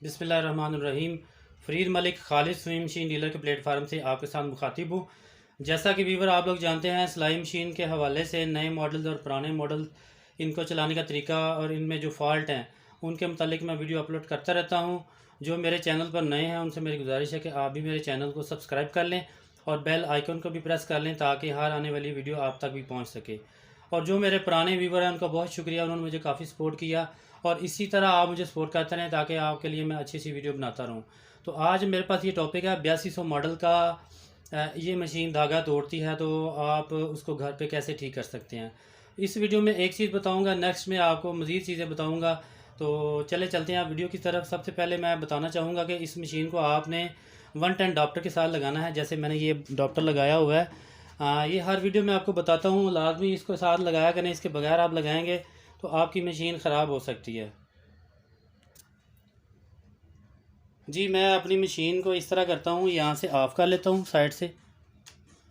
बिस्मिल्लाहिर्रहमानिर्रहीम। फ़रीद मलिक खालिद सुई machine dealer के प्लेटफार्म से आपके साथ मुखातिब हूँ। जैसा कि वीवर आप लोग जानते हैं, सिलाई मशीन के हवाले से नए मॉडल्स और पुराने मॉडल, इनको चलाने का तरीका और इनमें जो फ़ॉल्ट हैं उनके मतलब मैं वीडियो अपलोड करता रहता हूँ। जो मेरे चैनल पर नए हैं उनसे मेरी गुजारिश है कि आप भी मेरे चैनल को सब्सक्राइब कर लें और बेल आइकन को भी प्रेस कर लें ताकि हर आने वाली वीडियो आप तक भी पहुँच सके। और जो मेरे पुराने व्यूवर हैं उनका बहुत शुक्रिया, उन्होंने मुझे काफ़ी सपोर्ट किया और इसी तरह आप मुझे सपोर्ट करते रहें ताकि आपके लिए मैं अच्छी सी वीडियो बनाता रहूं। तो आज मेरे पास ये टॉपिक है 8200 मॉडल का। ये मशीन धागा तोड़ती है तो आप उसको घर पे कैसे ठीक कर सकते हैं। इस वीडियो में एक चीज़ बताऊंगा, नेक्स्ट में आपको मज़ीद चीज़ें बताऊंगा। तो चले चलते हैं आप वीडियो की तरफ। सबसे पहले मैं बताना चाहूँगा कि इस मशीन को आपने 110 डॉप्टर के साथ लगाना है। जैसे मैंने ये डॉप्टर लगाया हुआ है, ये हर वीडियो में आपको बताता हूँ, लाजमी इसको साथ लगाया करें। इसके बगैर आप लगाएंगे तो आपकी मशीन ख़राब हो सकती है। जी, मैं अपनी मशीन को इस तरह करता हूँ, यहाँ से ऑफ़ कर लेता हूँ साइड से।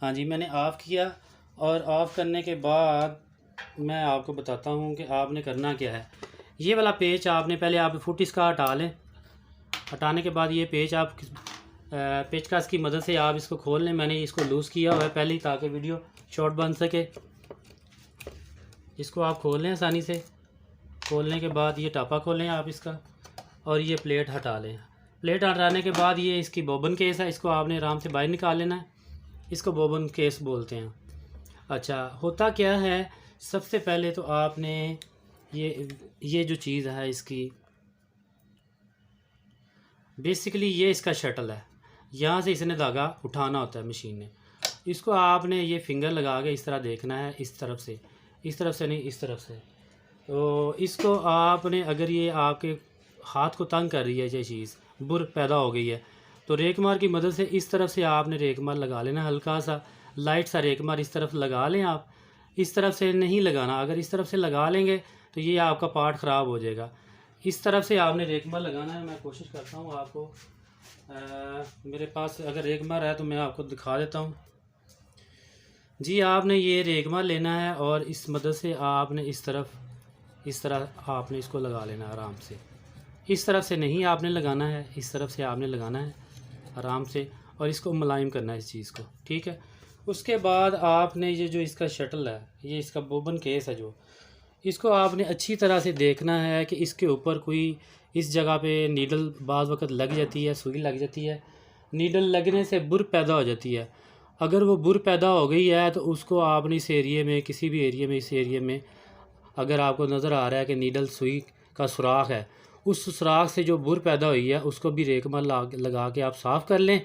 हाँ जी, मैंने ऑफ़ किया और ऑफ़ करने के बाद मैं आपको बताता हूँ कि आपने करना क्या है। ये वाला पेच आपने पहले आप फुट इसका हटा लें। हटाने के बाद ये पेच आप पेचकस की मदद से आप इसको खोल लें। मैंने इसको लूज़ किया हुआ है पहले ही ताकि वीडियो शॉर्ट बन सके। इसको आप खोल लें आसानी से। खोलने के बाद ये टापा खोलें आप इसका और ये प्लेट हटा लें। प्लेट हटाने के बाद ये इसकी बोबन केस है, इसको आपने आराम से बाहर निकाल लेना है। इसको बोबन केस बोलते हैं। अच्छा, होता क्या है, सबसे पहले तो आपने ये जो चीज़ है इसकी, बेसिकली ये इसका शटल है, यहाँ से इसने धागा उठाना होता है मशीन ने। इसको आपने ये फिंगर लगा के इस तरह देखना है, इस तरफ से नहीं, इस तरफ से। तो इसको आपने, अगर ये आपके हाथ को तंग कर रही है, ये चीज़ बुर पैदा हो गई है, तो रेकमार की मदद से इस तरफ से आपने रेकमार लगा लेना। हल्का सा लाइट सा रेकमार इस तरफ लगा लें आप। इस तरफ से नहीं लगाना, अगर इस तरफ से लगा लेंगे तो ये आपका पार्ट ख़राब हो जाएगा। इस तरफ से आपने रेकमार लगाना है। मैं कोशिश करता हूँ आपको, मेरे पास अगर रेकमार है तो मैं आपको दिखा देता हूँ। जी, आपने ये रेकमार लेना है और इस मदद से आपने इस तरह आपने इसको लगा लेना आराम से। इस तरफ से नहीं आपने लगाना है, इस तरफ से आपने लगाना है आराम से और इसको मुलायम करना है इस चीज़ को, ठीक है। उसके बाद आपने ये जो इसका शटल है, ये इसका बोबन केस है, जो इसको आपने अच्छी तरह से देखना है कि इसके ऊपर कोई इस जगह पे नीडल बाज़ वक़्त लग जाती है, सुई लग जाती है। नीडल लगने से बुर पैदा हो जाती है। अगर वो बुर पैदा हो गई है तो उसको आपने इस एरिए में, किसी भी एरिए में, इस एरिए में अगर आपको नज़र आ रहा है कि नीडल सुई का सुराख है, उस सुराख से जो बुर पैदा हुई है उसको भी रेकमार लगा के आप साफ़ कर लें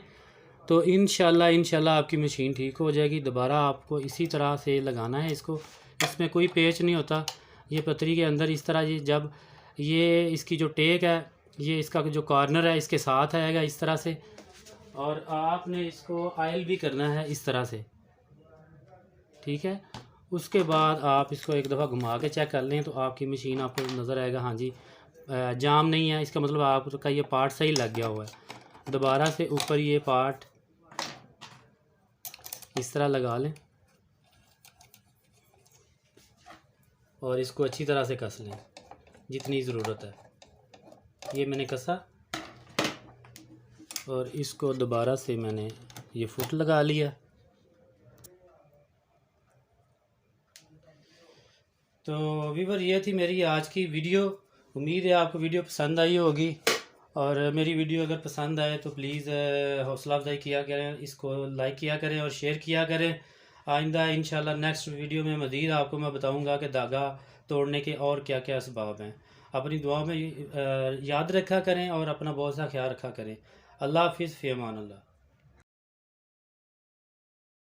तो इंशाल्लाह आपकी मशीन ठीक हो जाएगी। दोबारा आपको इसी तरह से लगाना है इसको। इसमें कोई पेच नहीं होता। ये पतरी के अंदर इस तरह, ये जब ये इसकी जो टेक है, ये इसका जो कॉर्नर है इसके साथ आएगा इस तरह से, और आपने इसको आयल भी करना है इस तरह से, ठीक है। उसके बाद आप इसको एक दफ़ा घुमा के चेक कर लें तो आपकी मशीन आपको नज़र आएगा, हाँ जी जाम नहीं है, इसका मतलब आपका ये पार्ट सही लग गया हुआ है। दोबारा से ऊपर ये पार्ट इस तरह लगा लें और इसको अच्छी तरह से कस लें जितनी ज़रूरत है। ये मैंने कसा और इसको दोबारा से मैंने ये फुट लगा लिया। तो व्यूअर, ये थी मेरी आज की वीडियो। उम्मीद है आपको वीडियो पसंद आई होगी और मेरी वीडियो अगर पसंद आए तो प्लीज़ हौसला अफजाई किया करें, इसको लाइक किया करें और शेयर किया करें। आइंदा इंशाल्लाह नेक्स्ट वीडियो में मज़ीद आपको मैं बताऊंगा कि धागा तोड़ने के और क्या क्या असबाब हैं। अपनी दुआ में याद रखा करें और अपना बहुत सा ख्याल रखा करें। अल्लाह हाफिज़, फ़ी अमान अल्लाह।